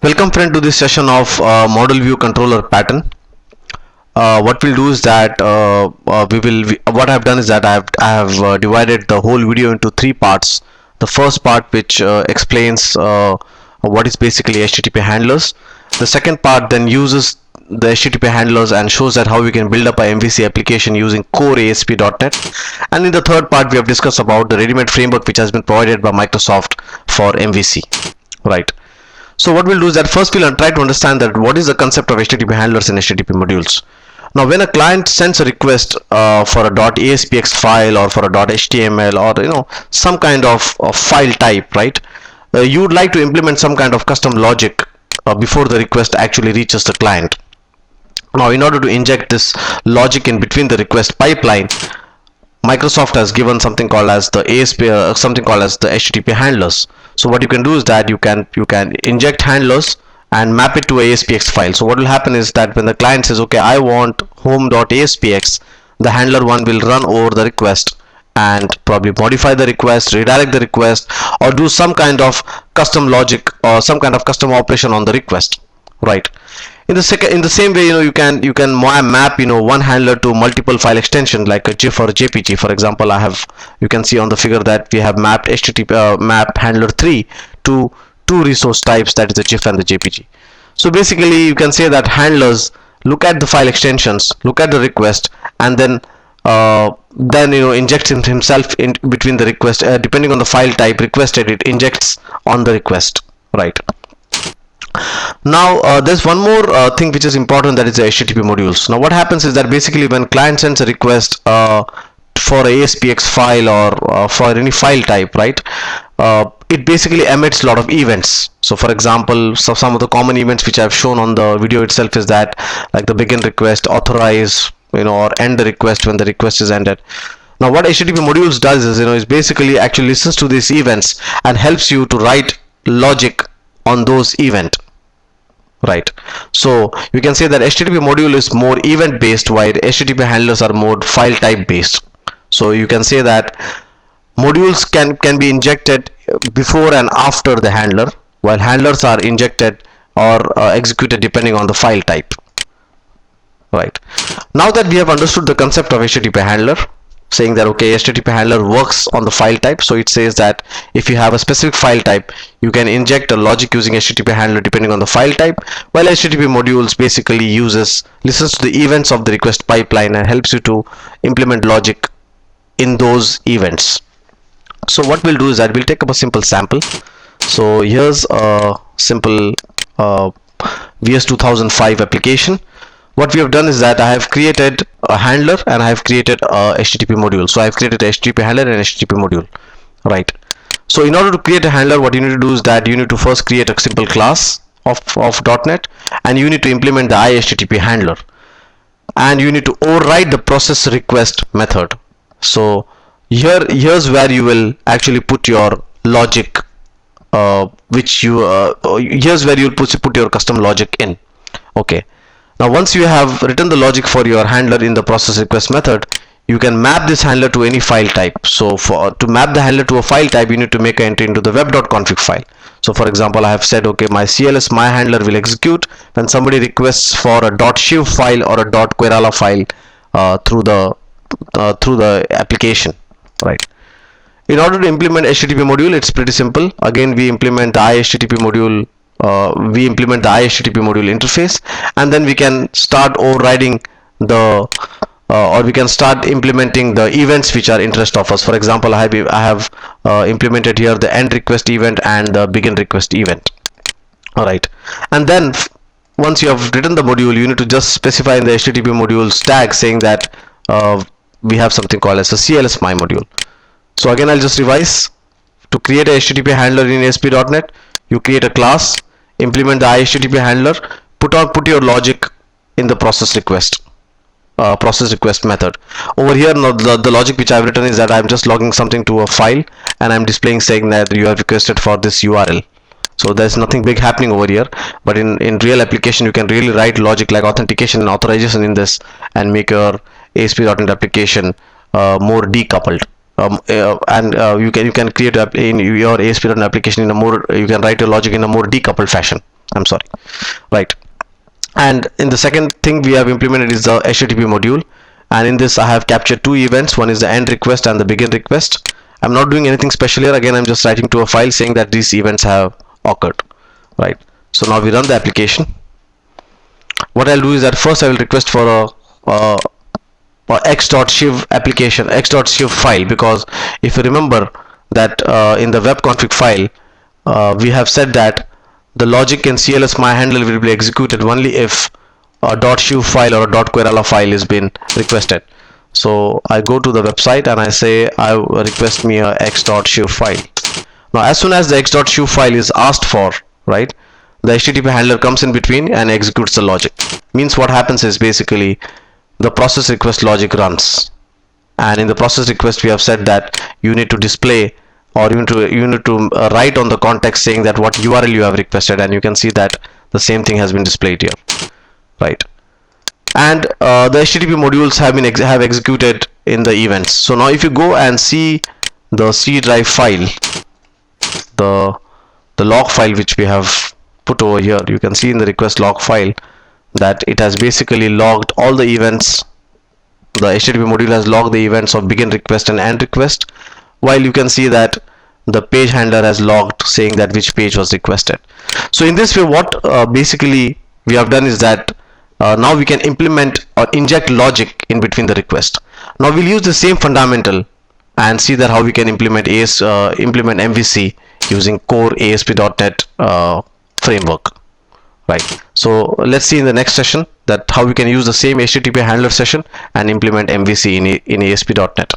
Welcome friend to this session of model view controller pattern. What we'll do is that what I've done is that I have divided the whole video into three parts. The first part which explains what is basically HTTP handlers. The second part then uses the HTTP handlers and shows that how we can build up a MVC application using core ASP.NET. And in the third part we have discussed about the ready-made framework which has been provided by Microsoft for MVC. Right. So what we'll do is that first we'll try to understand that what is the concept of HTTP handlers and HTTP modules. Now when a client sends a request for a .aspx file or for a .html or some kind of file type, right, you would like to implement some kind of custom logic before the request actually reaches the client. Now in order to inject this logic in between the request pipeline, Microsoft has given something called as the HTTP handlers. So what you can do is that you can inject handlers and map it to a ASPX file. So what will happen is that when the client says, okay, I want home.aspx, the handler one will run over the request and probably modify the request, redirect the request, or do some kind of custom logic or some kind of custom operation on the request, right? In the same way, you can map one handler to multiple file extensions like a GIF or a JPG. For example, you can see on the figure that we have mapped HTTP map handler 3 to two resource types, that is the GIF and the JPG. So basically you can say that handlers look at the file extensions, look at the request, and then injects himself in between the request, depending on the file type requested, it injects on the request, right? Now there's one more thing which is important, that is the HTTP modules. Now what happens is that basically when client sends a request for a ASPX file or for any file type, right, it basically emits a lot of events. So for example, some of the common events which I've shown on the video itself is that, like the begin request, authorize, or end the request when the request is ended. Now what HTTP modules does is basically actually listens to these events and helps you to write logic on those events, right? So you can say that HTTP module is more event based, while HTTP handlers are more file type based. So you can say that modules can be injected before and after the handler, while handlers are injected or executed depending on the file type, right? Now that we have understood the concept of HTTP handler, saying that okay, HTTP handler works on the file type, so it says that if you have a specific file type, you can inject a logic using HTTP handler depending on the file type, while HTTP modules basically listens to the events of the request pipeline and helps you to implement logic in those events. So what we'll do is that we'll take up a simple sample. So here's a simple VS 2005 application. What we have done is that I have created a handler and I have created a HTTP module. So I have created a HTTP handler and HTTP module, right? So in order to create a handler, what you need to do is that you need to first create a simple class of .NET, and you need to implement the iHTTP handler, and you need to override the process request method. So here's where you will actually put your logic, here's where you'll put your custom logic in. Okay. Now once you have written the logic for your handler in the process request method, you can map this handler to any file type. So to map the handler to a file type, you need to make an entry into the web.config file. So for example, I have said, okay, my handler will execute when somebody requests for a .shiv file or a .querala file through the application, right? In order to implement HTTP module, it's pretty simple. Again, we implement the iHTTP module. Interface, and then we can start overriding or we can start implementing the events which are interest of us. For example, I have implemented here the end request event and the begin request event. All right, and then once you have written the module, you need to just specify in the HTTP modules tag saying that we have something called as a CLS my module. So again, I'll just revise. To create a HTTP handler in ASP.NET, you create a class, implement the iHTTP handler, put your logic in the process request method. Over here, now the logic which I've written is that I'm just logging something to a file, and I'm displaying saying that you have requested for this URL. So there's nothing big happening over here, but in real application you can really write logic like authentication and authorization in this and make your ASP.NET application more decoupled. You can create in your ASP.NET application you can write your logic in a more decoupled fashion, I'm sorry, right. And in the second thing we have implemented is the HTTP module, and in this I have captured two events. One is the end request and the begin request. I'm not doing anything special here. Again, I'm just writing to a file saying that these events have occurred, right. So now we run the application. What I'll do is that first I will request for a x.shiv application, x.shiv file, because if you remember that in the web config file we have said that the logic in CLS myhandler will be executed only if a .shiv file or a .koirala file is been requested. So I go to the website and I say I request me a x.shiv file. Now as soon as the x.shiv file is asked for, right, the HTTP handler comes in between and executes the logic. Means what happens is basically the process request logic runs, and in the process request we have said that you need to display, or you need to write on the context saying that what URL you have requested, and you can see that the same thing has been displayed here, right. And the HTTP modules have executed in the events. So now if you go and see the C drive file, the log file which we have put over here, you can see in the request log file that it has basically logged all the events. The HTTP module has logged the events of begin request and end request, while you can see that the page handler has logged saying that which page was requested. So in this way, what basically we have done is that now we can implement or inject logic in between the request. Now we'll use the same fundamental and see that how we can implement MVC using core ASP.NET framework, right. So let's see in the next session that how we can use the same HTTP handler session and implement MVC in ASP.NET.